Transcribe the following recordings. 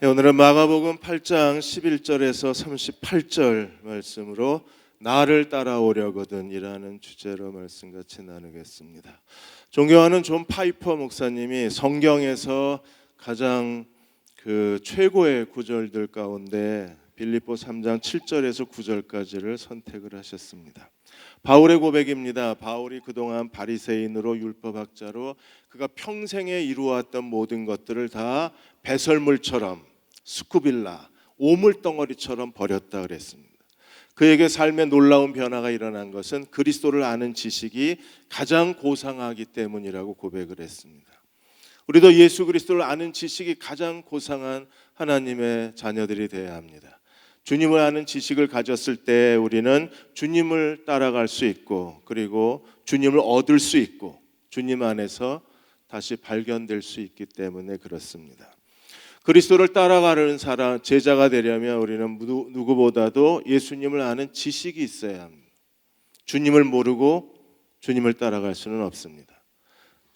오늘은 마가복음 8장 11절에서 38절 말씀으로 나를 따라오려거든 이라는 주제로 말씀 같이 나누겠습니다. 존경하는 존 파이퍼 목사님이 성경에서 가장 최고의 구절들 가운데 빌립보 3장 7절에서 9절까지를 선택을 하셨습니다. 바울의 고백입니다. 바울이 그동안 바리새인으로 율법학자로 그가 평생에 이루어왔던 모든 것들을 다 배설물처럼 스쿠빌라, 오물덩어리처럼 버렸다 그랬습니다. 그에게 삶에 놀라운 변화가 일어난 것은 그리스도를 아는 지식이 가장 고상하기 때문이라고 고백을 했습니다. 우리도 예수 그리스도를 아는 지식이 가장 고상한 하나님의 자녀들이 되어야 합니다. 주님을 아는 지식을 가졌을 때 우리는 주님을 따라갈 수 있고, 그리고 주님을 얻을 수 있고, 주님 안에서 다시 발견될 수 있기 때문에 그렇습니다. 그리스도를 따라가는 사람, 제자가 되려면 우리는 누구보다도 예수님을 아는 지식이 있어야 합니다. 주님을 모르고 주님을 따라갈 수는 없습니다.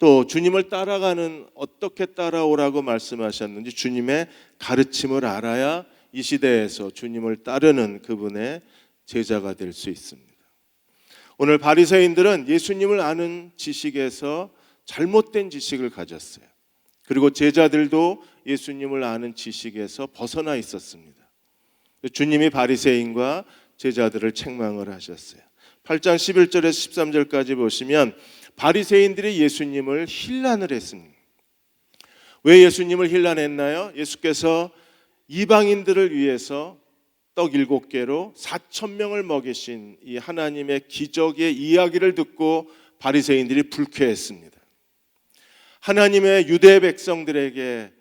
또 주님을 따라가는, 어떻게 따라오라고 말씀하셨는지 주님의 가르침을 알아야 이 시대에서 주님을 따르는 그분의 제자가 될 수 있습니다. 오늘 바리새인들은 예수님을 아는 지식에서 잘못된 지식을 가졌어요. 그리고 제자들도 예수님을 아는 지식에서 벗어나 있었습니다. 주님이 바리새인과 제자들을 책망을 하셨어요. 8장 11절에서 13절까지 보시면 바리새인들이 예수님을 힐난을 했습니다. 왜 예수님을 힐난했나요? 예수께서 이방인들을 위해서 떡 7개로 4,000명을 먹이신 이 하나님의 기적의 이야기를 듣고 바리새인들이 불쾌했습니다. 하나님의 유대 백성들에게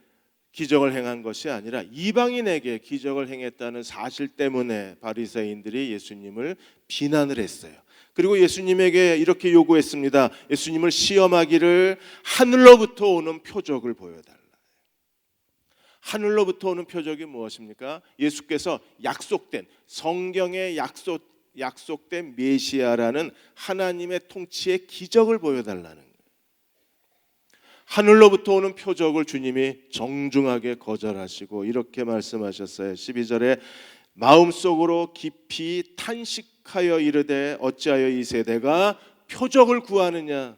기적을 행한 것이 아니라 이방인에게 기적을 행했다는 사실 때문에 바리새인들이 예수님을 비난을 했어요. 그리고 예수님에게 이렇게 요구했습니다. 예수님을 시험하기를 하늘로부터 오는 표적을 보여달라. 하늘로부터 오는 표적이 무엇입니까? 예수께서 약속된, 성경에 약속된 메시아라는 하나님의 통치의 기적을 보여달라는 거예요. 하늘로부터 오는 표적을 주님이 정중하게 거절하시고 이렇게 말씀하셨어요. 12절에 마음속으로 깊이 탄식하여 이르되 어찌하여 이 세대가 표적을 구하느냐?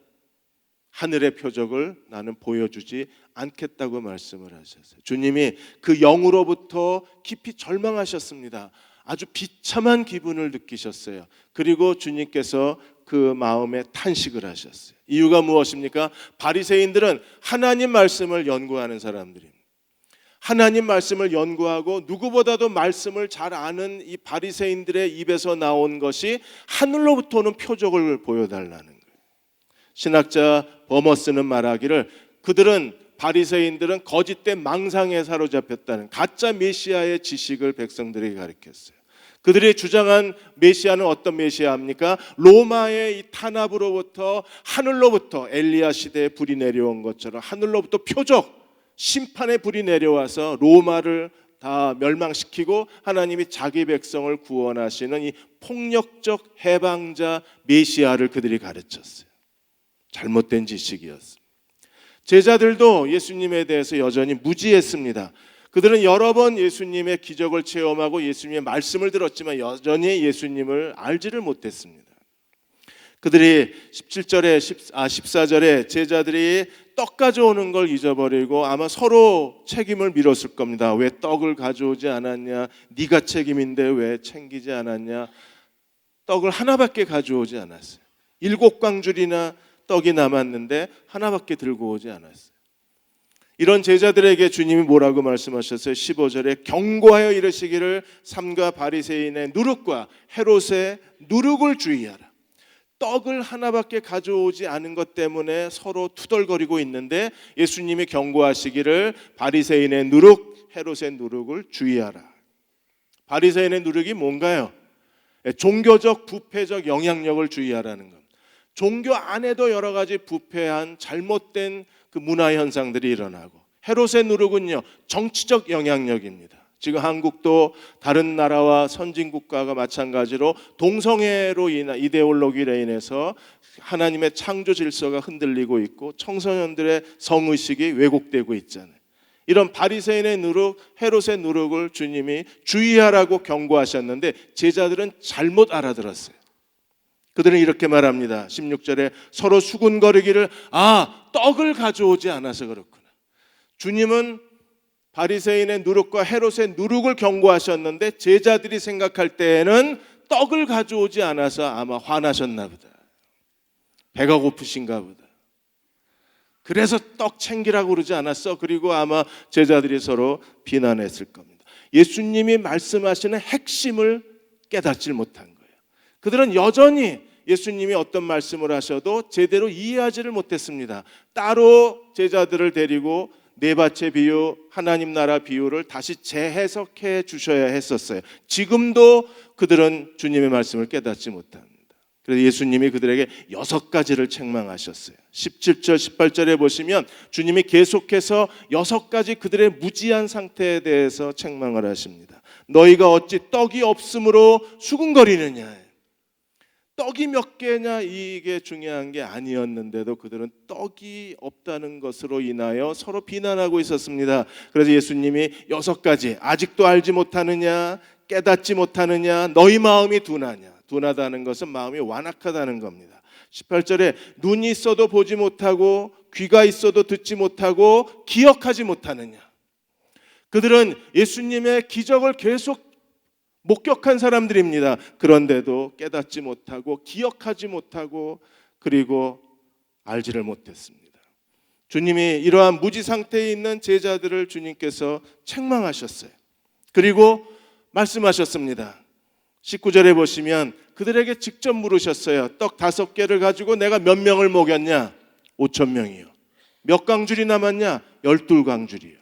하늘의 표적을 나는 보여주지 않겠다고 말씀을 하셨어요. 주님이 그 영으로부터 깊이 절망하셨습니다. 아주 비참한 기분을 느끼셨어요. 그리고 주님께서 그 마음에 탄식을 하셨어요. 이유가 무엇입니까? 바리새인들은 하나님 말씀을 연구하는 사람들입니다. 하나님 말씀을 연구하고 누구보다도 말씀을 잘 아는 이 바리새인들의 입에서 나온 것이 하늘로부터 오는 표적을 보여달라는 거예요. 신학자 버머스는 말하기를 바리새인들은 거짓된 망상에 사로잡혔다는 가짜 메시아의 지식을 백성들에게 가르쳤어요. 그들이 주장한 메시아는 어떤 메시아입니까? 로마의 이 탄압으로부터 하늘로부터 엘리야 시대에 불이 내려온 것처럼 하늘로부터 표적, 심판의 불이 내려와서 로마를 다 멸망시키고 하나님이 자기 백성을 구원하시는 이 폭력적 해방자 메시아를 그들이 가르쳤어요. 잘못된 지식이었습니다. 제자들도 예수님에 대해서 여전히 무지했습니다. 그들은 여러 번 예수님의 기적을 체험하고 예수님의 말씀을 들었지만 여전히 예수님을 알지를 못했습니다. 그들이 14절에 제자들이 떡 가져오는 걸 잊어버리고 아마 서로 책임을 밀었을 겁니다. 왜 떡을 가져오지 않았냐? 네가 책임인데 왜 챙기지 않았냐? 떡을 하나밖에 가져오지 않았어요. 7광줄이나 떡이 남았는데 하나밖에 들고 오지 않았어요. 이런 제자들에게 주님이 뭐라고 말씀하셨어요? 15절에 경고하여 이르시기를 삼가 바리새인의 누룩과 헤롯의 누룩을 주의하라. 떡을 하나밖에 가져오지 않은 것 때문에 서로 투덜거리고 있는데 예수님이 경고하시기를 바리새인의 누룩, 헤롯의 누룩을 주의하라. 바리새인의 누룩이 뭔가요? 종교적 부패적 영향력을 주의하라는 겁니다. 종교 안에도 여러 가지 부패한 잘못된 그 문화 현상들이 일어나고, 헤롯의 누룩은요 정치적 영향력입니다. 지금 한국도 다른 나라와 선진 국가가 마찬가지로 동성애로 인한 이데올로기로 인해서 하나님의 창조 질서가 흔들리고 있고 청소년들의 성의식이 왜곡되고 있잖아요. 이런 바리새인의 누룩, 헤롯의 누룩을 주님이 주의하라고 경고하셨는데 제자들은 잘못 알아들었어요. 그들은 이렇게 말합니다. 16절에 서로 수군거리기를 떡을 가져오지 않아서 그렇구나. 주님은 바리새인의 누룩과 헤롯의 누룩을 경고하셨는데 제자들이 생각할 때에는 떡을 가져오지 않아서 아마 화나셨나 보다. 배가 고프신가 보다. 그래서 떡 챙기라고 그러지 않았어. 그리고 아마 제자들이 서로 비난했을 겁니다. 예수님이 말씀하시는 핵심을 깨닫지 못한 거예요. 그들은 여전히 예수님이 어떤 말씀을 하셔도 제대로 이해하지를 못했습니다. 따로 제자들을 데리고 네 밭의 비유, 하나님 나라 비유를 다시 재해석해 주셔야 했었어요. 지금도 그들은 주님의 말씀을 깨닫지 못합니다. 그래서 예수님이 그들에게 6가지를 책망하셨어요. 17절, 18절에 보시면 주님이 계속해서 6가지 그들의 무지한 상태에 대해서 책망을 하십니다. 너희가 어찌 떡이 없으므로 수군거리느냐. 떡이 몇 개냐 이게 중요한 게 아니었는데도 그들은 떡이 없다는 것으로 인하여 서로 비난하고 있었습니다. 그래서 예수님이 6가지 아직도 알지 못하느냐, 깨닫지 못하느냐, 너희 마음이 둔하냐. 둔하다는 것은 마음이 완악하다는 겁니다. 18절에 눈이 있어도 보지 못하고 귀가 있어도 듣지 못하고 기억하지 못하느냐. 그들은 예수님의 기적을 계속 목격한 사람들입니다. 그런데도 깨닫지 못하고 기억하지 못하고 그리고 알지를 못했습니다. 주님이 이러한 무지 상태에 있는 제자들을 주님께서 책망하셨어요. 그리고 말씀하셨습니다. 19절에 보시면 그들에게 직접 물으셨어요. 떡 5개를 가지고 내가 몇 명을 먹였냐? 5,000명이요. 몇 강줄이 남았냐? 12강줄이요.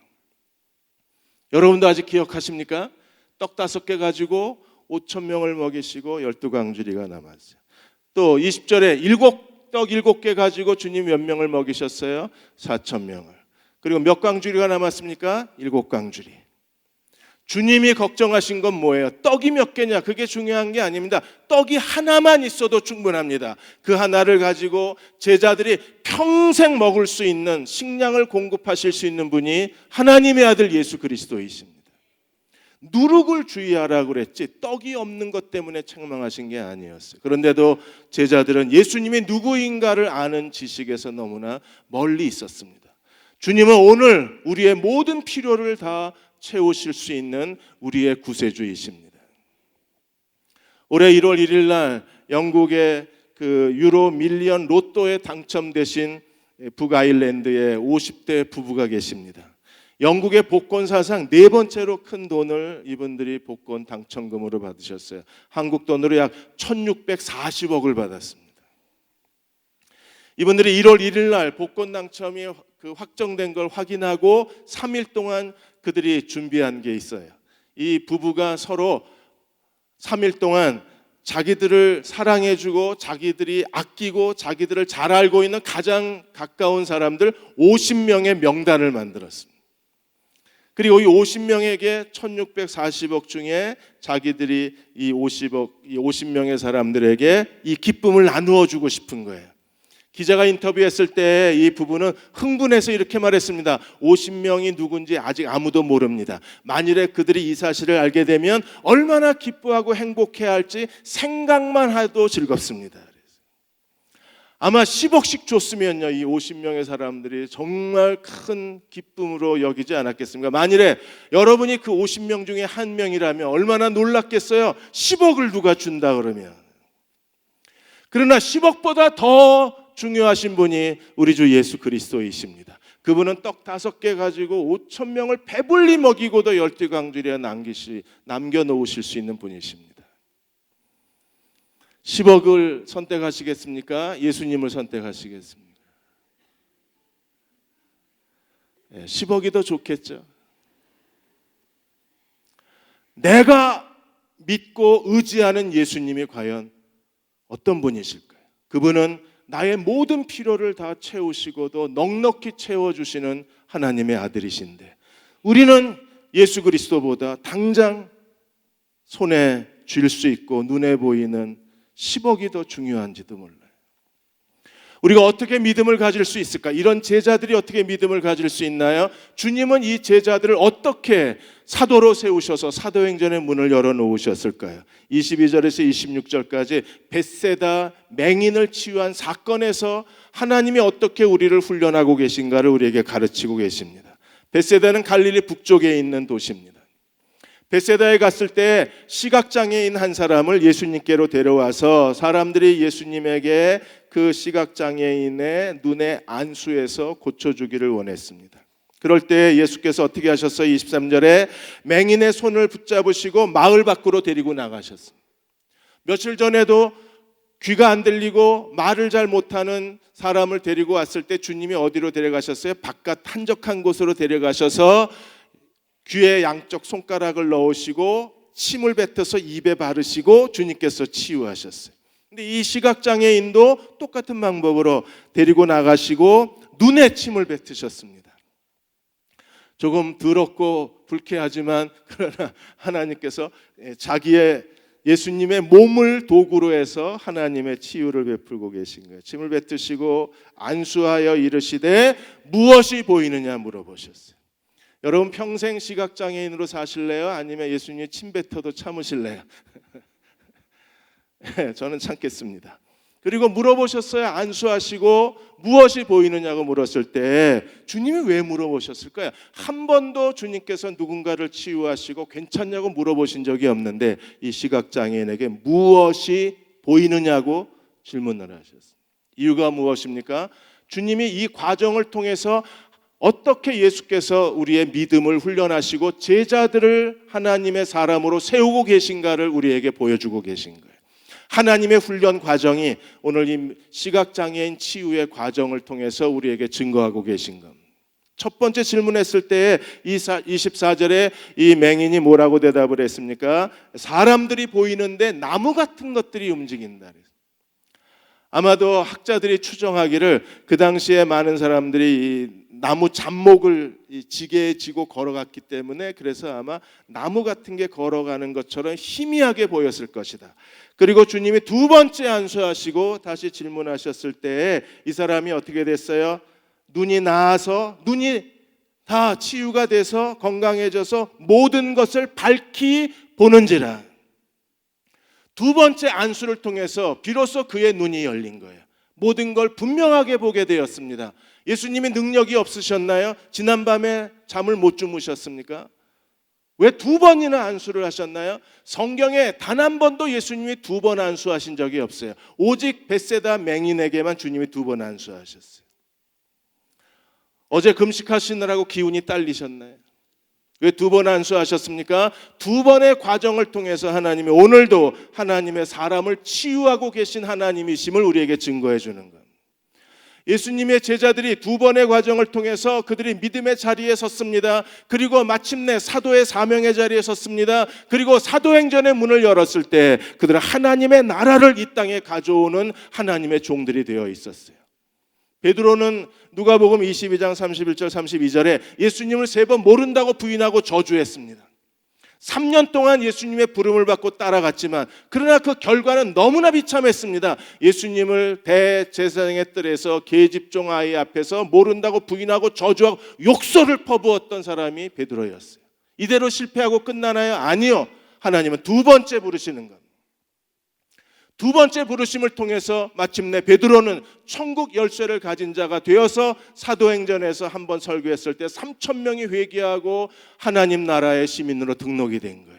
여러분도 아직 기억하십니까? 떡 5개 가지고 5,000명을 먹이시고 12강줄이가 남았어요. 또 20절에 떡 7개 가지고 주님 몇 명을 먹이셨어요? 4,000명을. 그리고 몇 강줄이가 남았습니까? 7강줄이. 주님이 걱정하신 건 뭐예요? 떡이 몇 개냐? 그게 중요한 게 아닙니다. 떡이 하나만 있어도 충분합니다. 그 하나를 가지고 제자들이 평생 먹을 수 있는 식량을 공급하실 수 있는 분이 하나님의 아들 예수 그리스도이십니다. 누룩을 주의하라고 그랬지 떡이 없는 것 때문에 책망하신 게 아니었어요. 그런데도 제자들은 예수님이 누구인가를 아는 지식에서 너무나 멀리 있었습니다. 주님은 오늘 우리의 모든 필요를 다 채우실 수 있는 우리의 구세주이십니다. 올해 1월 1일 날 영국의 그 유로 밀리언 로또에 당첨되신 북아일랜드의 50대 부부가 계십니다. 영국의 복권 사상 4번째로 큰 돈을 이분들이 복권 당첨금으로 받으셨어요. 한국 돈으로 약 1,640억을 받았습니다. 이분들이 1월 1일 날 복권 당첨이 확정된 걸 확인하고 3일 동안 그들이 준비한 게 있어요. 이 부부가 서로 3일 동안 자기들을 사랑해주고 자기들이 아끼고 자기들을 잘 알고 있는 가장 가까운 사람들 50명의 명단을 만들었습니다. 그리고 이 50명에게 1,640억 중에 자기들이 이 50명의 사람들에게 이 기쁨을 나누어 주고 싶은 거예요. 기자가 인터뷰했을 때 이 부부는 흥분해서 이렇게 말했습니다. 50명이 누군지 아직 아무도 모릅니다. 만일에 그들이 이 사실을 알게 되면 얼마나 기뻐하고 행복해야 할지 생각만 해도 즐겁습니다. 아마 10억씩 줬으면요, 이 50명의 사람들이 정말 큰 기쁨으로 여기지 않았겠습니까? 만일에 여러분이 그 50명 중에 한 명이라면 얼마나 놀랐겠어요? 10억을 누가 준다 그러면. 그러나 10억보다 더 중요하신 분이 우리 주 예수 그리스도이십니다. 그분은 떡 5개 가지고 5,000명을 배불리 먹이고도 12강줄이나 남겨놓으실 수 있는 분이십니다. 10억을 선택하시겠습니까? 예수님을 선택하시겠습니까? 10억이 더 좋겠죠. 내가 믿고 의지하는 예수님이 과연 어떤 분이실까요? 그분은 나의 모든 필요를 다 채우시고도 넉넉히 채워주시는 하나님의 아들이신데 우리는 예수 그리스도보다 당장 손에 쥘 수 있고 눈에 보이는 10억이 더 중요한지도 몰라요. 우리가 어떻게 믿음을 가질 수 있을까? 이런 제자들이 어떻게 믿음을 가질 수 있나요? 주님은 이 제자들을 어떻게 사도로 세우셔서 사도행전의 문을 열어놓으셨을까요? 22절에서 26절까지 벳세다 맹인을 치유한 사건에서 하나님이 어떻게 우리를 훈련하고 계신가를 우리에게 가르치고 계십니다. 벳세다는 갈릴리 북쪽에 있는 도시입니다. 벳세다에 갔을 때 시각장애인 한 사람을 예수님께로 데려와서 사람들이 예수님에게 그 시각장애인의 눈의 안수에서 고쳐주기를 원했습니다. 그럴 때 예수께서 어떻게 하셨어요? 23절에 맹인의 손을 붙잡으시고 마을 밖으로 데리고 나가셨습니다. 며칠 전에도 귀가 안 들리고 말을 잘 못하는 사람을 데리고 왔을 때 주님이 어디로 데려가셨어요? 바깥 한적한 곳으로 데려가셔서 귀에 양쪽 손가락을 넣으시고 침을 뱉어서 입에 바르시고 주님께서 치유하셨어요. 근데 이 시각장애인도 똑같은 방법으로 데리고 나가시고 눈에 침을 뱉으셨습니다. 조금 더럽고 불쾌하지만 그러나 하나님께서 자기의 예수님의 몸을 도구로 해서 하나님의 치유를 베풀고 계신 거예요. 침을 뱉으시고 안수하여 이르시되 무엇이 보이느냐 물어보셨어요. 여러분 평생 시각장애인으로 사실래요? 아니면 예수님이 침 뱉어도 참으실래요? 저는 참겠습니다. 그리고 물어보셨어요. 안수하시고 무엇이 보이느냐고 물었을 때 주님이 왜 물어보셨을까요? 한 번도 주님께서 누군가를 치유하시고 괜찮냐고 물어보신 적이 없는데 이 시각장애인에게 무엇이 보이느냐고 질문을 하셨어요. 이유가 무엇입니까? 주님이 이 과정을 통해서 어떻게 예수께서 우리의 믿음을 훈련하시고 제자들을 하나님의 사람으로 세우고 계신가를 우리에게 보여주고 계신 거예요. 하나님의 훈련 과정이 오늘 이 시각장애인 치유의 과정을 통해서 우리에게 증거하고 계신 겁니다. 첫 번째 질문했을 때 24절에 이 맹인이 뭐라고 대답을 했습니까? 사람들이 보이는데 나무 같은 것들이 움직인다. 아마도 학자들이 추정하기를 그 당시에 많은 사람들이 이 나무 잡목을 지게에 지고 걸어갔기 때문에 그래서 아마 나무 같은 게 걸어가는 것처럼 희미하게 보였을 것이다. 그리고 주님이 두 번째 안수하시고 다시 질문하셨을 때 이 사람이 어떻게 됐어요? 눈이 나아서 눈이 다 치유가 돼서 건강해져서 모든 것을 밝히 보는지라. 두 번째 안수를 통해서 비로소 그의 눈이 열린 거예요. 모든 걸 분명하게 보게 되었습니다. 예수님이 능력이 없으셨나요? 지난밤에 잠을 못 주무셨습니까? 왜 두 번이나 안수를 하셨나요? 성경에 단 한 번도 예수님이 두 번 안수하신 적이 없어요. 오직 벳세다 맹인에게만 주님이 두 번 안수하셨어요. 어제 금식하시느라고 기운이 딸리셨나요? 왜 두 번 안수하셨습니까? 두 번의 과정을 통해서 하나님이 오늘도 하나님의 사람을 치유하고 계신 하나님이심을 우리에게 증거해 주는 겁니다. 예수님의 제자들이 두 번의 과정을 통해서 그들이 믿음의 자리에 섰습니다. 그리고 마침내 사도의 사명의 자리에 섰습니다. 그리고 사도행전의 문을 열었을 때 그들은 하나님의 나라를 이 땅에 가져오는 하나님의 종들이 되어 있었어요. 베드로는 누가복음 22장 31절 32절에 예수님을 세 번 모른다고 부인하고 저주했습니다. 3년 동안 예수님의 부름을 받고 따라갔지만 그러나 그 결과는 너무나 비참했습니다. 예수님을 대제사장의 뜰에서 계집종 아이 앞에서 모른다고 부인하고 저주하고 욕설을 퍼부었던 사람이 베드로였어요. 이대로 실패하고 끝나나요? 아니요. 하나님은 두 번째 부르시는 겁니다. 두 번째 부르심을 통해서 마침내 베드로는 천국 열쇠를 가진 자가 되어서 사도행전에서 한번 설교했을 때 3,000명이 회개하고 하나님 나라의 시민으로 등록이 된 거예요.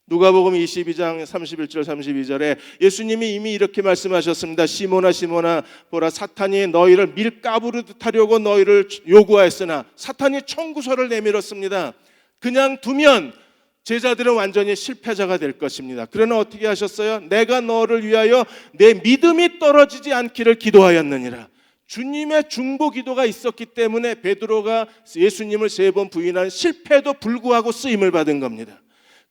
누가복음 22장 31절 32절에 예수님이 이미 이렇게 말씀하셨습니다. 시몬아 시몬아 보라 사탄이 너희를 밀가부르듯 하려고 너희를 요구하였으나 사탄이 청구서를 내밀었습니다. 그냥 두면 제자들은 완전히 실패자가 될 것입니다. 그러나 어떻게 하셨어요? 내가 너를 위하여 내 믿음이 떨어지지 않기를 기도하였느니라. 주님의 중보 기도가 있었기 때문에 베드로가 예수님을 세 번 부인한 실패에도 불구하고 쓰임을 받은 겁니다.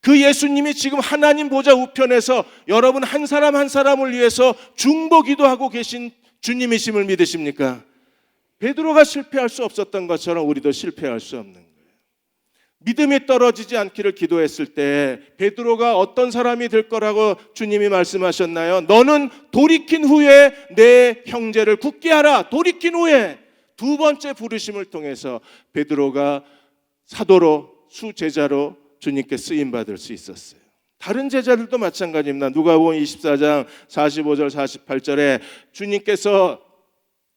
그 예수님이 지금 하나님 보좌 우편에서 여러분 한 사람 한 사람을 위해서 중보 기도하고 계신 주님이심을 믿으십니까? 베드로가 실패할 수 없었던 것처럼 우리도 실패할 수 없는 거예요. 믿음이 떨어지지 않기를 기도했을 때 베드로가 어떤 사람이 될 거라고 주님이 말씀하셨나요? 너는 돌이킨 후에 내 형제를 굳게 하라. 돌이킨 후에 두 번째 부르심을 통해서 베드로가 사도로 수제자로 주님께 쓰임받을 수 있었어요. 다른 제자들도 마찬가지입니다. 누가복음 24장 45절 48절에 주님께서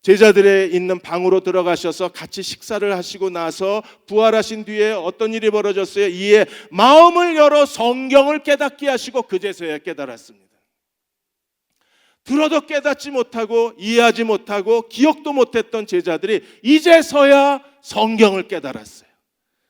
제자들의 있는 방으로 들어가셔서 같이 식사를 하시고 나서 부활하신 뒤에 어떤 일이 벌어졌어요? 이에 마음을 열어 성경을 깨닫게 하시고 그제서야 깨달았습니다. 들어도 깨닫지 못하고 이해하지 못하고 기억도 못했던 제자들이 이제서야 성경을 깨달았어요.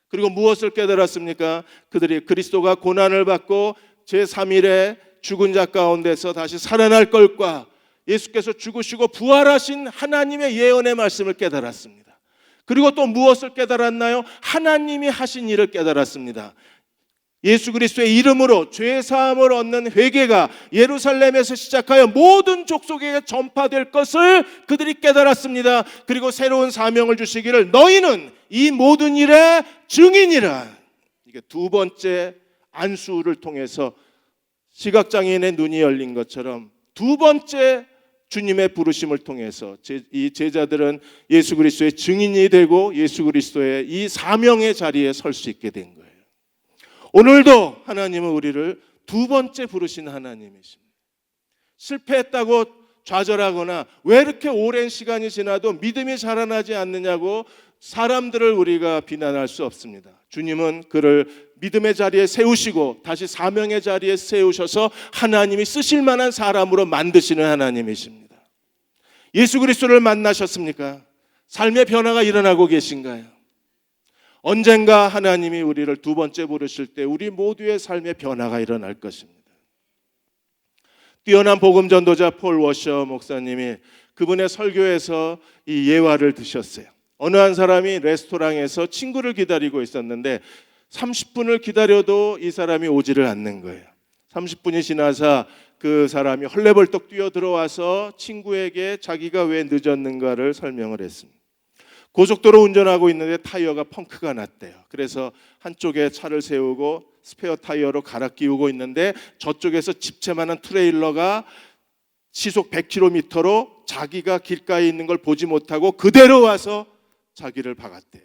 그리고 무엇을 깨달았습니까? 그들이 그리스도가 고난을 받고 제3일에 죽은 자 가운데서 다시 살아날 것과 예수께서 죽으시고 부활하신 하나님의 예언의 말씀을 깨달았습니다. 그리고 또 무엇을 깨달았나요? 하나님이 하신 일을 깨달았습니다. 예수 그리스도의 이름으로 죄 사함을 얻는 회개가 예루살렘에서 시작하여 모든 족속에게 전파될 것을 그들이 깨달았습니다. 그리고 새로운 사명을 주시기를 너희는 이 모든 일의 증인이라. 이게 두 번째 안수를 통해서 시각장애인의 눈이 열린 것처럼 두 번째 주님의 부르심을 통해서 이 제자들은 예수 그리스도의 증인이 되고 예수 그리스도의 이 사명의 자리에 설 수 있게 된 거예요. 오늘도 하나님은 우리를 두 번째 부르신 하나님이십니다. 실패했다고 좌절하거나 왜 이렇게 오랜 시간이 지나도 믿음이 자라나지 않느냐고 사람들을 우리가 비난할 수 없습니다. 주님은 그를 믿음의 자리에 세우시고 다시 사명의 자리에 세우셔서 하나님이 쓰실 만한 사람으로 만드시는 하나님이십니다. 예수 그리스도를 만나셨습니까? 삶의 변화가 일어나고 계신가요? 언젠가 하나님이 우리를 두 번째 부르실 때 우리 모두의 삶의 변화가 일어날 것입니다. 뛰어난 복음 전도자 폴 워셔 목사님이 그분의 설교에서 이 예화를 드셨어요. 어느 한 사람이 레스토랑에서 친구를 기다리고 있었는데 30분을 기다려도 이 사람이 오지를 않는 거예요. 30분이 지나서 그 사람이 헐레벌떡 뛰어 들어와서 친구에게 자기가 왜 늦었는가를 설명을 했습니다. 고속도로 운전하고 있는데 타이어가 펑크가 났대요. 그래서 한쪽에 차를 세우고 스페어 타이어로 갈아 끼우고 있는데 저쪽에서 집채만한 트레일러가 시속 100km로 자기가 길가에 있는 걸 보지 못하고 그대로 와서 자기를 박았대요.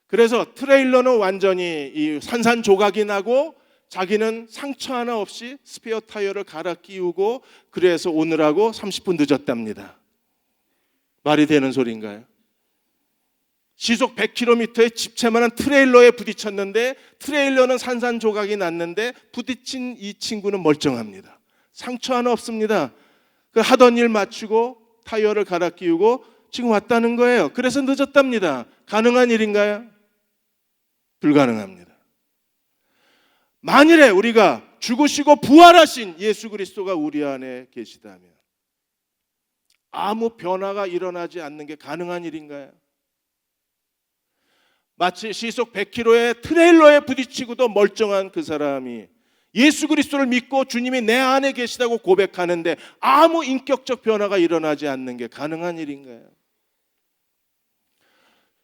그래서 트레일러는 완전히 이 산산조각이 나고 자기는 상처 하나 없이 스페어 타이어를 갈아 끼우고 그래서 오느라고 30분 늦었답니다. 말이 되는 소리인가요? 시속 100km의 집채만한 트레일러에 부딪혔는데 트레일러는 산산조각이 났는데 부딪힌 이 친구는 멀쩡합니다. 상처 하나 없습니다. 그 하던 일 마치고 타이어를 갈아 끼우고 지금 왔다는 거예요. 그래서 늦었답니다. 가능한 일인가요? 불가능합니다. 만일에 우리가 죽으시고 부활하신 예수 그리스도가 우리 안에 계시다면 아무 변화가 일어나지 않는 게 가능한 일인가요? 마치 시속 100km의 트레일러에 부딪히고도 멀쩡한 그 사람이 예수 그리스도를 믿고 주님이 내 안에 계시다고 고백하는데 아무 인격적 변화가 일어나지 않는 게 가능한 일인가요?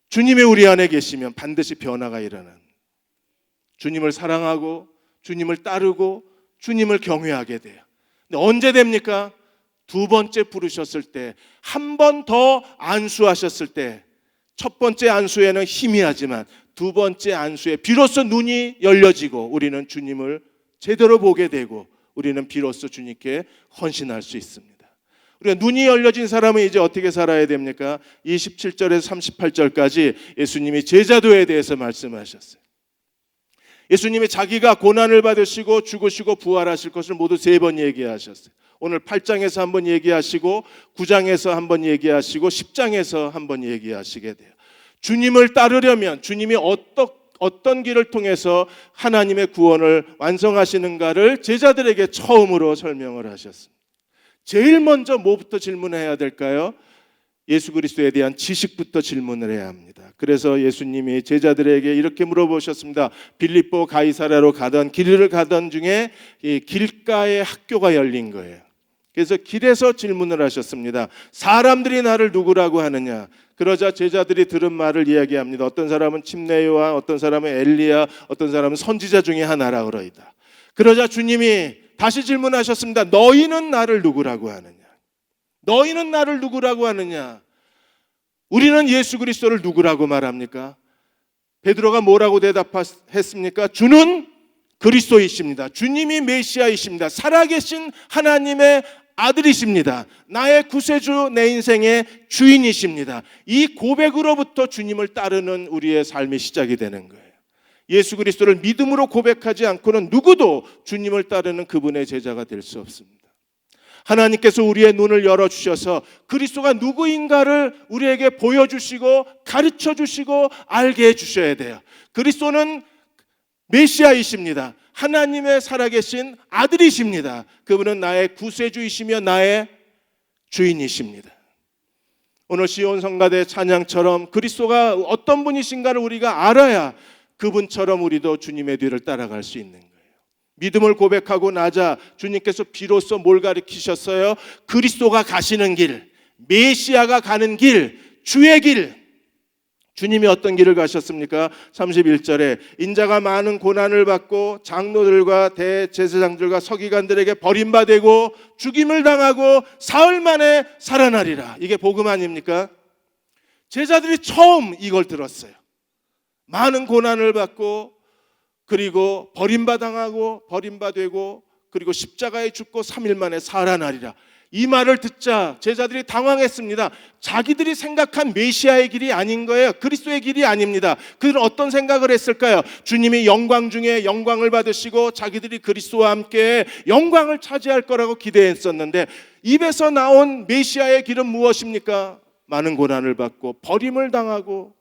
주님이 우리 안에 계시면 반드시 변화가 일어나는, 주님을 사랑하고 주님을 따르고 주님을 경외하게 돼요. 근데 언제 됩니까? 두 번째 부르셨을 때, 한 번 더 안수하셨을 때, 첫 번째 안수에는 희미하지만 두 번째 안수에 비로소 눈이 열려지고 우리는 주님을 제대로 보게 되고 우리는 비로소 주님께 헌신할 수 있습니다. 우리가 눈이 열려진 사람은 이제 어떻게 살아야 됩니까? 27절에서 38절까지 예수님이 제자도에 대해서 말씀하셨어요. 예수님이 자기가 고난을 받으시고 죽으시고 부활하실 것을 모두 3번 얘기하셨어요. 오늘 8장에서 한번 얘기하시고 9장에서 한번 얘기하시고 10장에서 한번 얘기하시게 돼요. 주님을 따르려면 주님이 어떤 길을 통해서 하나님의 구원을 완성하시는가를 제자들에게 처음으로 설명을 하셨습니다. 제일 먼저 뭐부터 질문해야 될까요? 예수 그리스도에 대한 지식부터 질문을 해야 합니다. 그래서 예수님이 제자들에게 이렇게 물어보셨습니다. 빌립보 가이사랴로 가던 길을 가던 중에 이 길가에 학교가 열린 거예요. 그래서 길에서 질문을 하셨습니다. 사람들이 나를 누구라고 하느냐? 그러자 제자들이 들은 말을 이야기합니다. 어떤 사람은 침례요한, 어떤 사람은 엘리야, 어떤 사람은 선지자 중에 하나라 그러이다. 그러자 주님이 다시 질문하셨습니다. 너희는 나를 누구라고 하느냐? 너희는 나를 누구라고 하느냐? 우리는 예수 그리스도를 누구라고 말합니까? 베드로가 뭐라고 대답했습니까? 주는 그리스도이십니다. 주님이 메시아이십니다. 살아계신 하나님의 아들이십니다. 나의 구세주, 내 인생의 주인이십니다. 이 고백으로부터 주님을 따르는 우리의 삶이 시작이 되는 거예요. 예수 그리스도를 믿음으로 고백하지 않고는 누구도 주님을 따르는 그분의 제자가 될 수 없습니다. 하나님께서 우리의 눈을 열어주셔서 그리스도가 누구인가를 우리에게 보여주시고 가르쳐주시고 알게 해주셔야 돼요. 그리스도는 메시아이십니다. 하나님의 살아계신 아들이십니다. 그분은 나의 구세주이시며 나의 주인이십니다. 오늘 시온 성가대 찬양처럼 그리스도가 어떤 분이신가를 우리가 알아야 그분처럼 우리도 주님의 뒤를 따라갈 수 있는 거예요. 믿음을 고백하고 나자 주님께서 비로소 뭘 가르치셨어요? 그리스도가 가시는 길, 메시아가 가는 길, 주의 길. 주님이 어떤 길을 가셨습니까? 31절에 인자가 많은 고난을 받고 장로들과 대제사장들과 서기관들에게 버림받고 죽임을 당하고 사흘 만에 살아나리라. 이게 복음 아닙니까? 제자들이 처음 이걸 들었어요. 많은 고난을 받고 그리고 버림받고 그리고 십자가에 죽고 3일 만에 살아나리라. 이 말을 듣자 제자들이 당황했습니다. 자기들이 생각한 메시아의 길이 아닌 거예요. 그리스도의 길이 아닙니다. 그들은 어떤 생각을 했을까요? 주님이 영광 중에 영광을 받으시고 자기들이 그리스도와 함께 영광을 차지할 거라고 기대했었는데 입에서 나온 메시아의 길은 무엇입니까? 많은 고난을 받고 버림을 당하고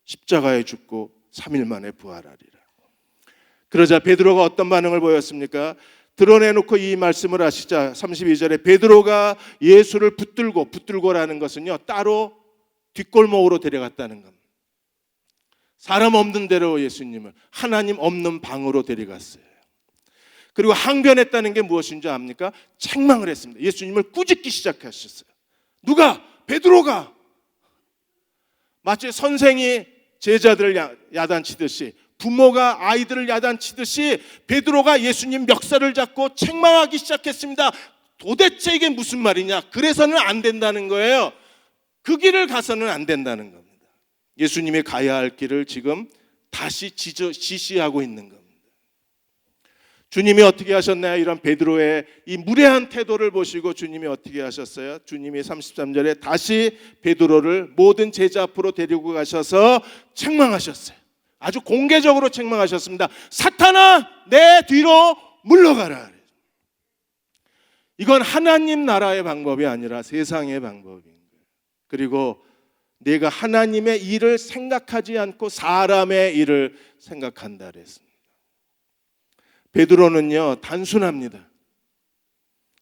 십자가에 죽고 3일 만에 부활하리라. 그러자 베드로가 어떤 반응을 보였습니까? 드러내놓고 이 말씀을 하시자 32절에 베드로가 예수를 붙들고라는 것은요, 따로 뒷골목으로 데려갔다는 겁니다. 사람 없는 데로 예수님을, 하나님 없는 방으로 데려갔어요. 그리고 항변했다는 게 무엇인 줄 압니까? 책망을 했습니다. 예수님을 꾸짖기 시작하셨어요. 누가? 베드로가. 마치 선생이 제자들을 야단치듯이, 부모가 아이들을 야단치듯이 베드로가 예수님 멱살을 잡고 책망하기 시작했습니다. 도대체 이게 무슨 말이냐? 그래서는 안 된다는 거예요. 그 길을 가서는 안 된다는 겁니다. 예수님이 가야 할 길을 지금 다시 지시하고 있는 겁니다. 주님이 어떻게 하셨나요? 이런 베드로의 이 무례한 태도를 보시고 주님이 어떻게 하셨어요? 주님이 33절에 다시 베드로를 모든 제자 앞으로 데리고 가셔서 책망하셨어요. 아주 공개적으로 책망하셨습니다. 사탄아, 내 뒤로 물러가라. 이건 하나님 나라의 방법이 아니라 세상의 방법인 거예요. 그리고 내가 하나님의 일을 생각하지 않고 사람의 일을 생각한다 그랬습니다. 베드로는요, 단순합니다.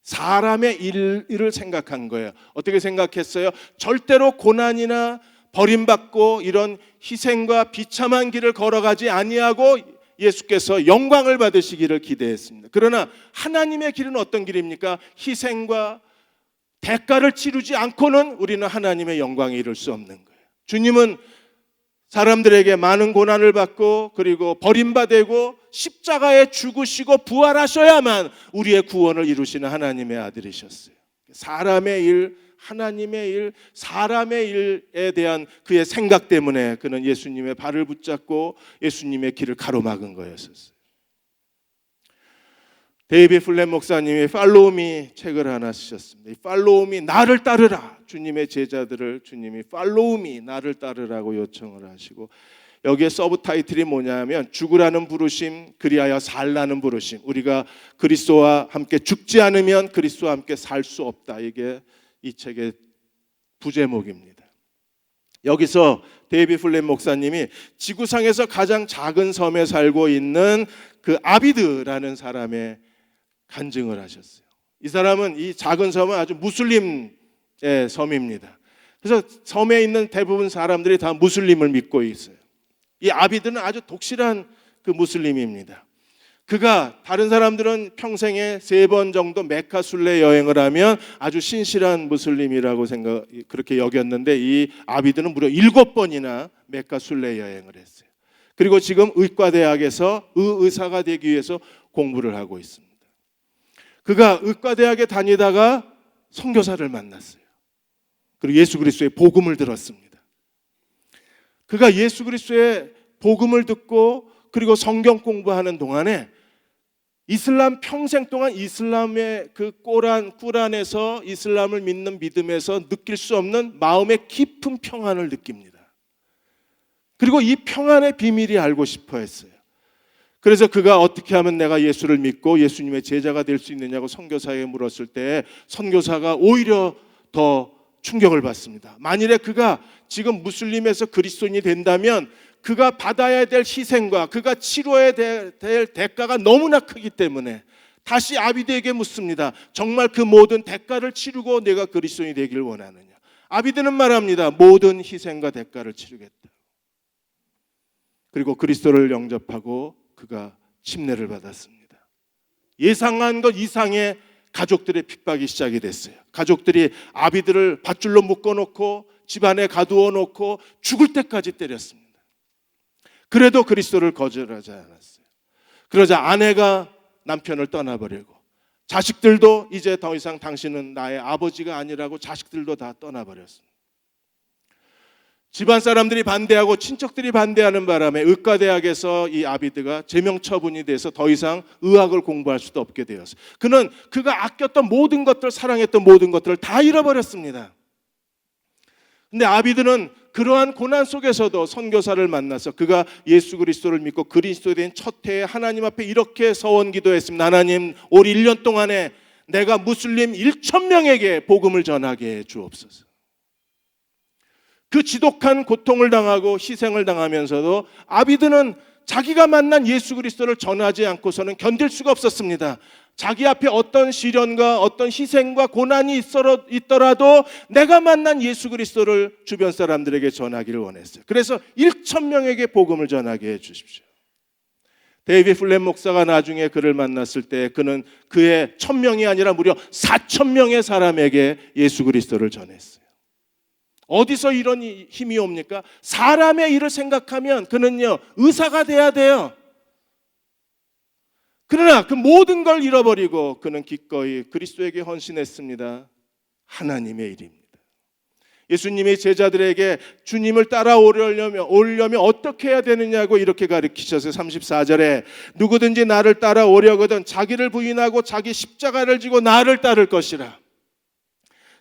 사람의 일을 생각한 거예요. 어떻게 생각했어요? 절대로 고난이나 버림받고 이런 희생과 비참한 길을 걸어가지 아니하고 예수께서 영광을 받으시기를 기대했습니다. 그러나 하나님의 길은 어떤 길입니까? 희생과 대가를 치르지 않고는 우리는 하나님의 영광에 이룰 수 없는 거예요. 주님은 사람들에게 많은 고난을 받고 그리고 버림받고 십자가에 죽으시고 부활하셔야만 우리의 구원을 이루시는 하나님의 아들이셨어요. 사람의 일, 하나님의 일, 사람의 일에 대한 그의 생각 때문에 그는 예수님의 발을 붙잡고 예수님의 길을 가로막은 거였었어요. 데이비드 플랫 목사님이 팔로우 미 책을 하나 쓰셨습니다. 이 팔로우 미, 나를 따르라. 주님의 제자들을 주님이 팔로우 미, 나를 따르라고 요청을 하시고, 여기에 서브 타이틀이 뭐냐면 죽으라는 부르심, 그리하여 살라는 부르심. 우리가 그리스도와 함께 죽지 않으면 그리스도와 함께 살 수 없다. 이게 이 책의 부제목입니다. 여기서 데이비드 플랫 목사님이 지구상에서 가장 작은 섬에 살고 있는 그 아비드라는 사람의 간증을 하셨어요. 이 사람은, 이 작은 섬은 아주 무슬림의 섬입니다. 그래서 섬에 있는 대부분 사람들이 다 무슬림을 믿고 있어요. 이 아비드는 아주 독실한 그 무슬림입니다. 그가 다른 사람들은 평생에 3번 정도 메카 순례 여행을 하면 아주 신실한 무슬림이라고 그렇게 여겼는데 이 아비드는 무려 7번이나 메카 순례 여행을 했어요. 그리고 지금 의과대학에서 의사가 되기 위해서 공부를 하고 있습니다. 그가 의과대학에 다니다가 선교사를 만났어요. 그리고 예수 그리스도의 복음을 들었습니다. 그가 예수 그리스도의 복음을 듣고 그리고 성경 공부하는 동안에 이슬람 평생 동안 이슬람의 그 꾸란에서 이슬람을 믿는 믿음에서 느낄 수 없는 마음의 깊은 평안을 느낍니다. 그리고 이 평안의 비밀이 알고 싶어 했어요. 그래서 그가 어떻게 하면 내가 예수를 믿고 예수님의 제자가 될 수 있느냐고 선교사에게 물었을 때 선교사가 오히려 더 충격을 받습니다. 만일에 그가 지금 무슬림에서 그리스도인이 된다면 그가 받아야 될 희생과 그가 치러야 될 대가가 너무나 크기 때문에 다시 아비드에게 묻습니다. 정말 그 모든 대가를 치르고 내가 그리스도인이 되길 원하느냐? 아비드는 말합니다. 모든 희생과 대가를 치르겠다. 그리고 그리스도를 영접하고 그가 침례를 받았습니다. 예상한 것 이상의 가족들의 핍박이 시작이 됐어요. 가족들이 아비드를 밧줄로 묶어놓고 집안에 가두어 놓고 죽을 때까지 때렸습니다. 그래도 그리스도를 거절하지 않았어요. 그러자 아내가 남편을 떠나버리고 자식들도 이제 더 이상 당신은 나의 아버지가 아니라고 자식들도 다 떠나버렸습니다. 집안 사람들이 반대하고 친척들이 반대하는 바람에 의과대학에서 이 아비드가 제명처분이 돼서 더 이상 의학을 공부할 수도 없게 되었어요. 그는 그가 아꼈던 모든 것들, 사랑했던 모든 것들을 다 잃어버렸습니다. 근데 아비드는 그러한 고난 속에서도 선교사를 만나서 그가 예수 그리스도를 믿고 그리스도에 대한 첫 해에 하나님 앞에 이렇게 서원 기도했습니다. 하나님, 올 1년 동안에 내가 무슬림 1,000명에게 복음을 전하게 해 주옵소서. 그 지독한 고통을 당하고 희생을 당하면서도 아비드는 자기가 만난 예수 그리스도를 전하지 않고서는 견딜 수가 없었습니다. 자기 앞에 어떤 시련과 어떤 희생과 고난이 있더라도 내가 만난 예수 그리스도를 주변 사람들에게 전하기를 원했어요. 그래서 1,000명에게 복음을 전하게 해 주십시오. 데이비드 플랜 목사가 나중에 그를 만났을 때 그는 그의 1,000명이 아니라 무려 4,000명의 사람에게 예수 그리스도를 전했어요. 어디서 이런 힘이 옵니까? 사람의 일을 생각하면 그는요 의사가 돼야 돼요. 그러나 그 모든 걸 잃어버리고 그는 기꺼이 그리스도에게 헌신했습니다. 하나님의 일입니다. 예수님이 제자들에게 주님을 따라오려면 어떻게 해야 되느냐고 이렇게 가르치셔서 34절에 누구든지 나를 따라오려거든 자기를 부인하고 자기 십자가를 지고 나를 따를 것이라.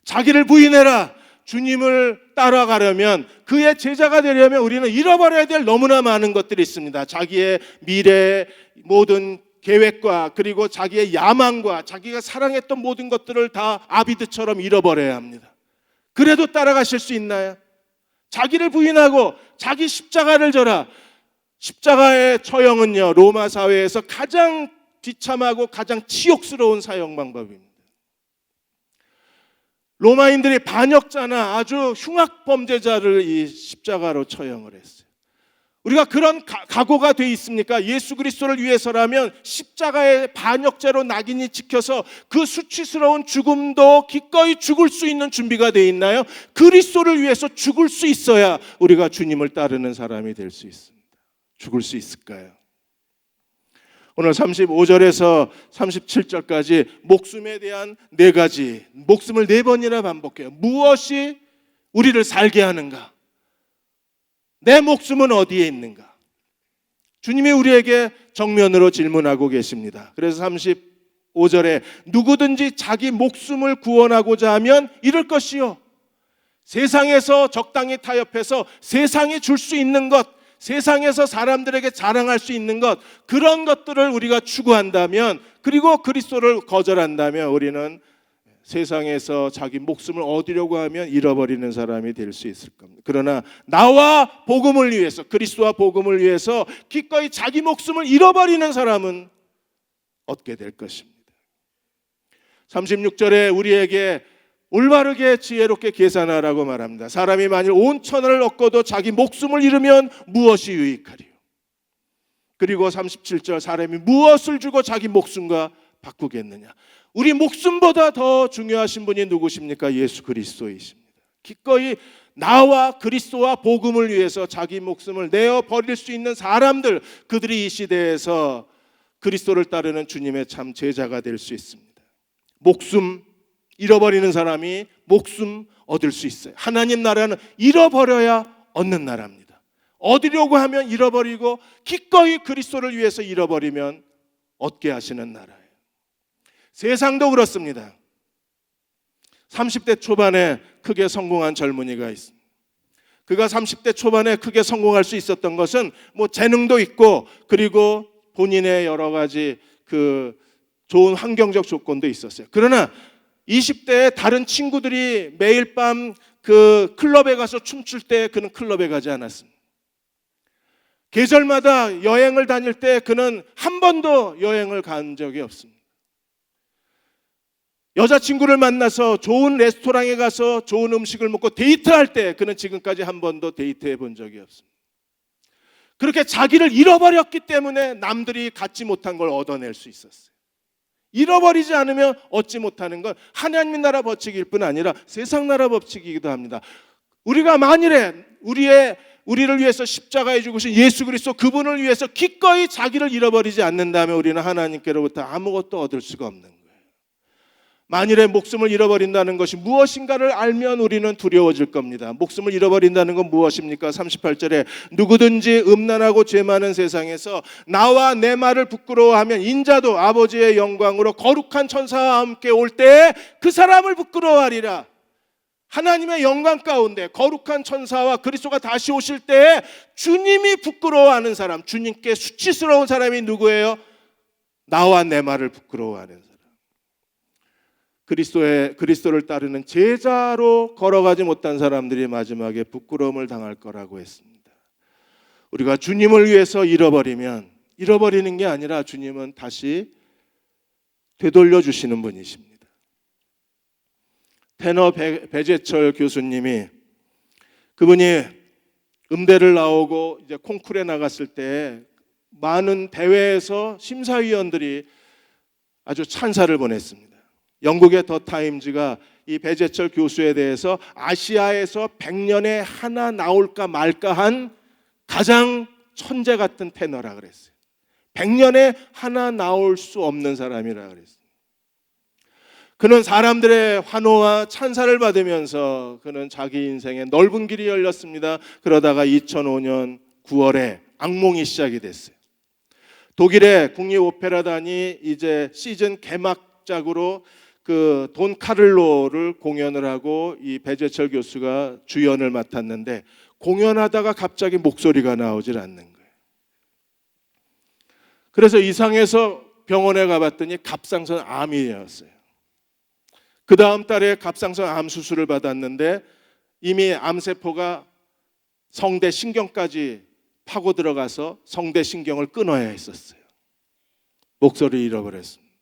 자기를 부인해라. 주님을 따라가려면 그의 제자가 되려면 우리는 잃어버려야 될 너무나 많은 것들이 있습니다. 자기의 미래 모든 계획과 그리고 자기의 야망과 자기가 사랑했던 모든 것들을 다 아비드처럼 잃어버려야 합니다. 그래도 따라가실 수 있나요? 자기를 부인하고 자기 십자가를 져라. 십자가의 처형은요 로마 사회에서 가장 비참하고 가장 치욕스러운 사형 방법입니다. 로마인들이 반역자나 아주 흉악 범죄자를 이 십자가로 처형을 했어요. 우리가 그런 각오가 돼 있습니까? 예수 그리스도를 위해서라면 십자가의 반역죄로 낙인이 찍혀서 그 수치스러운 죽음도 기꺼이 죽을 수 있는 준비가 돼 있나요? 그리스도를 위해서 죽을 수 있어야 우리가 주님을 따르는 사람이 될 수 있습니다. 죽을 수 있을까요? 오늘 35절에서 37절까지 목숨에 대한 4가지, 목숨을 4번이나 반복해요. 무엇이 우리를 살게 하는가? 내 목숨은 어디에 있는가? 주님이 우리에게 정면으로 질문하고 계십니다. 그래서 35절에 누구든지 자기 목숨을 구원하고자 하면 이럴 것이요. 세상에서 적당히 타협해서 세상이 줄 수 있는 것, 세상에서 사람들에게 자랑할 수 있는 것, 그런 것들을 우리가 추구한다면, 그리고 그리스도를 거절한다면 우리는 세상에서 자기 목숨을 얻으려고 하면 잃어버리는 사람이 될 수 있을 겁니다. 그러나 나와 복음을 위해서, 그리스도와 복음을 위해서 기꺼이 자기 목숨을 잃어버리는 사람은 얻게 될 것입니다. 36절에 우리에게 올바르게 지혜롭게 계산하라고 말합니다. 사람이 만일 온 천하를 얻고도 자기 목숨을 잃으면 무엇이 유익하리요? 그리고 37절 사람이 무엇을 주고 자기 목숨과 바꾸겠느냐. 우리 목숨보다 더 중요하신 분이 누구십니까? 예수 그리스도이십니다. 기꺼이 나와 그리스도와 복음을 위해서 자기 목숨을 내어 버릴 수 있는 사람들, 그들이 이 시대에서 그리스도를 따르는 주님의 참 제자가 될 수 있습니다. 목숨 잃어버리는 사람이 목숨 얻을 수 있어요. 하나님 나라는 잃어버려야 얻는 나라입니다. 얻으려고 하면 잃어버리고 기꺼이 그리스도를 위해서 잃어버리면 얻게 하시는 나라예요. 세상도 그렇습니다. 30대 초반에 크게 성공한 젊은이가 있습니다. 그가 30대 초반에 크게 성공할 수 있었던 것은 뭐 재능도 있고 그리고 본인의 여러 가지 그 좋은 환경적 조건도 있었어요. 그러나 20대에 다른 친구들이 매일 밤 그 클럽에 가서 춤출 때 그는 클럽에 가지 않았습니다. 계절마다 여행을 다닐 때 그는 한 번도 여행을 간 적이 없습니다. 여자친구를 만나서 좋은 레스토랑에 가서 좋은 음식을 먹고 데이트할 때 그는 지금까지 한 번도 데이트해 본 적이 없습니다. 그렇게 자기를 잃어버렸기 때문에 남들이 갖지 못한 걸 얻어낼 수 있었어요. 잃어버리지 않으면 얻지 못하는 건 하나님의 나라 법칙일 뿐 아니라 세상 나라 법칙이기도 합니다. 우리가 만일에 우리를 위해서 십자가에 죽으신 예수 그리스도 그분을 위해서 기꺼이 자기를 잃어버리지 않는다면 우리는 하나님께로부터 아무것도 얻을 수가 없는 거예요. 만일에 목숨을 잃어버린다는 것이 무엇인가를 알면 우리는 두려워질 겁니다. 목숨을 잃어버린다는 건 무엇입니까? 38절에 누구든지 음란하고 죄 많은 세상에서 나와 내 말을 부끄러워하면 인자도 아버지의 영광으로 거룩한 천사와 함께 올 때 그 사람을 부끄러워하리라. 하나님의 영광 가운데 거룩한 천사와 그리스도가 다시 오실 때 주님이 부끄러워하는 사람, 주님께 수치스러운 사람이 누구예요? 나와 내 말을 부끄러워하는 사람. 그리스도를 따르는 제자로 걸어가지 못한 사람들이 마지막에 부끄러움을 당할 거라고 했습니다. 우리가 주님을 위해서 잃어버리면 잃어버리는 게 아니라 주님은 다시 되돌려 주시는 분이십니다. 테너 배재철 교수님이 그분이 음대를 나오고 이제 콩쿠르에 나갔을 때 많은 대회에서 심사위원들이 아주 찬사를 보냈습니다. 영국의 더 타임즈가 이 배재철 교수에 대해서 아시아에서 100년에 하나 나올까 말까 한 가장 천재 같은 테너라 그랬어요. 100년에 하나 나올 수 없는 사람이라 그랬어요. 그는 사람들의 환호와 찬사를 받으면서 그는 자기 인생에 넓은 길이 열렸습니다. 그러다가 2005년 9월에 악몽이 시작이 됐어요. 독일의 국립 오페라단이 이제 시즌 개막작으로 그 돈 카를로를 공연을 하고 이 배재철 교수가 주연을 맡았는데 공연하다가 갑자기 목소리가 나오질 않는 거예요. 그래서 이상해서 병원에 가봤더니 갑상선 암이었어요. 그 다음 달에 갑상선 암 수술을 받았는데 이미 암세포가 성대 신경까지 파고 들어가서 성대 신경을 끊어야 했었어요. 목소리를 잃어버렸습니다.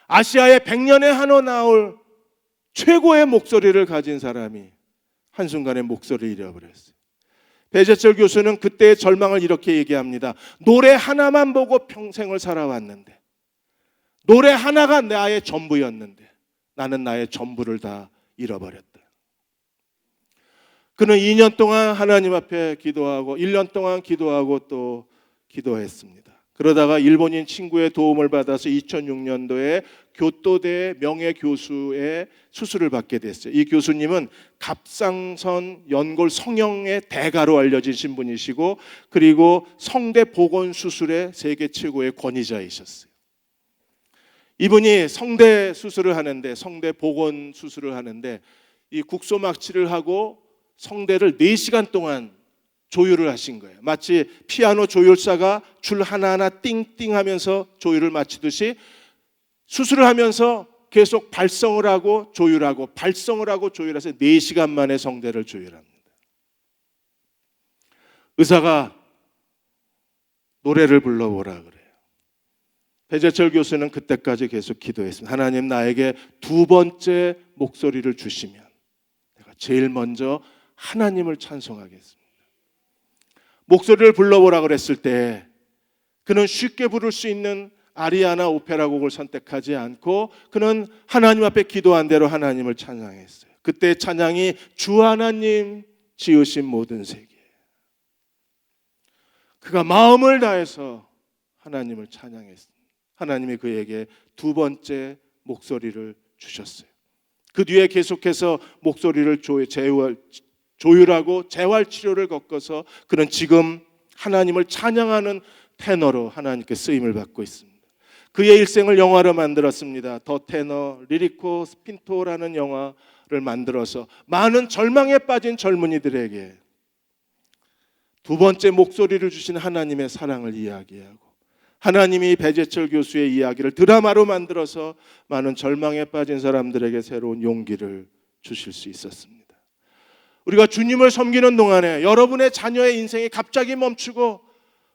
아시아에 100년에 한번 나올 최고의 목소리를 가진 사람이 한순간에 목소리를 잃어버렸어요. 배재철 교수는 그때의 절망을 이렇게 얘기합니다. 노래 하나만 보고 평생을 살아왔는데, 노래 하나가 나의 전부였는데 나는 나의 전부를 다 잃어버렸다. 그는 2년 동안 하나님 앞에 기도하고 1년 동안 기도하고 또 기도했습니다. 그러다가 일본인 친구의 도움을 받아서 2006년도에 교토대 명예교수의 수술을 받게 됐어요. 이 교수님은 갑상선 연골 성형의 대가로 알려진 분이시고 그리고 성대 복원 수술의 세계 최고의 권위자이셨어요. 이분이 성대 수술을 하는데 성대 복원 수술을 하는데 이 국소막치를 하고 성대를 4시간 동안 조율을 하신 거예요. 마치 피아노 조율사가 줄 하나하나 띵띵 하면서 조율을 마치듯이 수술을 하면서 계속 발성을 하고 조율하고 발성을 하고 조율해서 4시간 만에 성대를 조율합니다. 의사가 노래를 불러보라 그래요. 배재철 교수는 그때까지 계속 기도했습니다. 하나님, 나에게 2번째 목소리를 주시면 내가 제일 먼저 하나님을 찬송하겠습니다. 목소리를 불러보라 그랬을 때 그는 쉽게 부를 수 있는 아리아나 오페라 곡을 선택하지 않고 그는 하나님 앞에 기도한 대로 하나님을 찬양했어요. 그때 찬양이 주 하나님 지으신 모든 세계. 그가 마음을 다해서 하나님을 찬양했습니다. 하나님이 그에게 두 번째 목소리를 주셨어요. 그 뒤에 계속해서 목소리를 조율하고 재활치료를 겪어서 그는 지금 하나님을 찬양하는 테너로 하나님께 쓰임을 받고 있습니다. 그의 일생을 영화로 만들었습니다. 더 테너 리리코 스핀토라는 영화를 만들어서 많은 절망에 빠진 젊은이들에게 두 번째 목소리를 주신 하나님의 사랑을 이야기하고, 하나님이 배재철 교수의 이야기를 드라마로 만들어서 많은 절망에 빠진 사람들에게 새로운 용기를 주실 수 있었습니다. 우리가 주님을 섬기는 동안에 여러분의 자녀의 인생이 갑자기 멈추고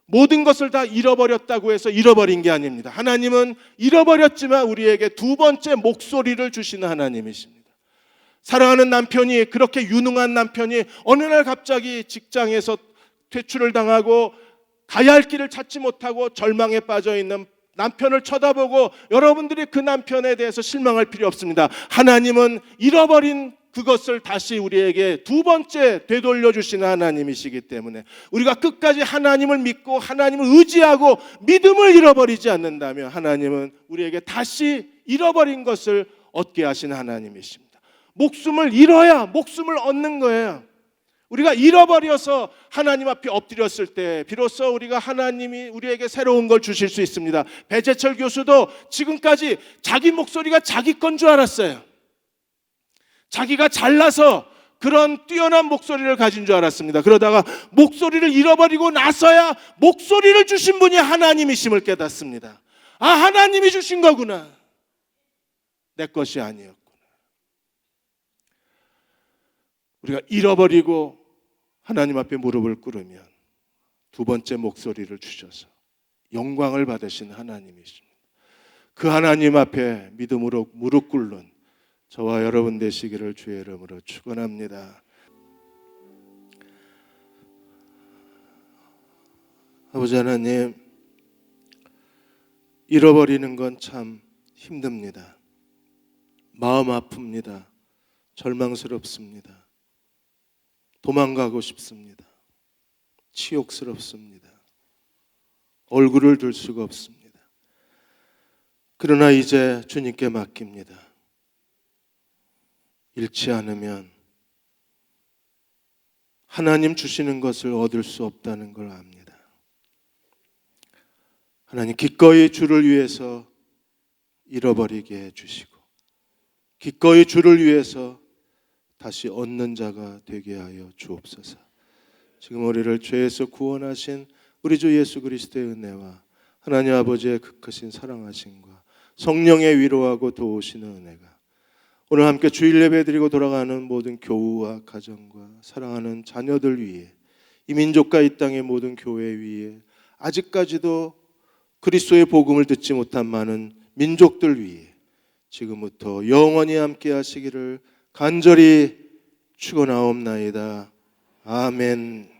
모든 것을 다 잃어버렸다고 해서 잃어버린 게 아닙니다. 하나님은 잃어버렸지만 우리에게 두 번째 목소리를 주시는 하나님이십니다. 사랑하는 남편이, 그렇게 유능한 남편이 어느 날 갑자기 직장에서 퇴출을 당하고 가야 할 길을 찾지 못하고 절망에 빠져 있는 남편을 쳐다보고 여러분들이 그 남편에 대해서 실망할 필요 없습니다. 하나님은 잃어버린 그것을 다시 우리에게 두 번째 되돌려 주시는 하나님이시기 때문에 우리가 끝까지 하나님을 믿고 하나님을 의지하고 믿음을 잃어버리지 않는다면 하나님은 우리에게 다시 잃어버린 것을 얻게 하시는 하나님이십니다. 목숨을 잃어야 목숨을 얻는 거예요. 우리가 잃어버려서 하나님 앞에 엎드렸을 때 비로소 우리가 하나님이 우리에게 새로운 걸 주실 수 있습니다. 배재철 교수도 지금까지 자기 목소리가 자기 건 줄 알았어요. 자기가 잘나서 그런 뛰어난 목소리를 가진 줄 알았습니다. 그러다가 목소리를 잃어버리고 나서야 목소리를 주신 분이 하나님이심을 깨닫습니다. 아, 하나님이 주신 거구나. 내 것이 아니었구나. 우리가 잃어버리고 하나님 앞에 무릎을 꿇으면 두 번째 목소리를 주셔서 영광을 받으신 하나님이십니다. 그 하나님 앞에 믿음으로 무릎 꿇는 저와 여러분 되시기를 주의 이름으로 축원합니다. 아버지 하나님, 잃어버리는 건 참 힘듭니다. 마음 아픕니다. 절망스럽습니다. 도망가고 싶습니다. 치욕스럽습니다. 얼굴을 들 수가 없습니다. 그러나 이제 주님께 맡깁니다. 잃지 않으면 하나님 주시는 것을 얻을 수 없다는 걸 압니다. 하나님, 기꺼이 주를 위해서 잃어버리게 해주시고 기꺼이 주를 위해서 다시 얻는 자가 되게 하여 주옵소서. 지금 우리를 죄에서 구원하신 우리 주 예수 그리스도의 은혜와 하나님 아버지의 그 크신 사랑하심과 성령의 위로하고 도우시는 은혜가 오늘 함께 주일 예배 드리고 돌아가는 모든 교우와 가정과 사랑하는 자녀들 위에, 이 민족과 이 땅의 모든 교회 위에, 아직까지도 그리스도의 복음을 듣지 못한 많은 민족들 위에 지금부터 영원히 함께 하시기를 간절히 축원하옵나이다. 아멘.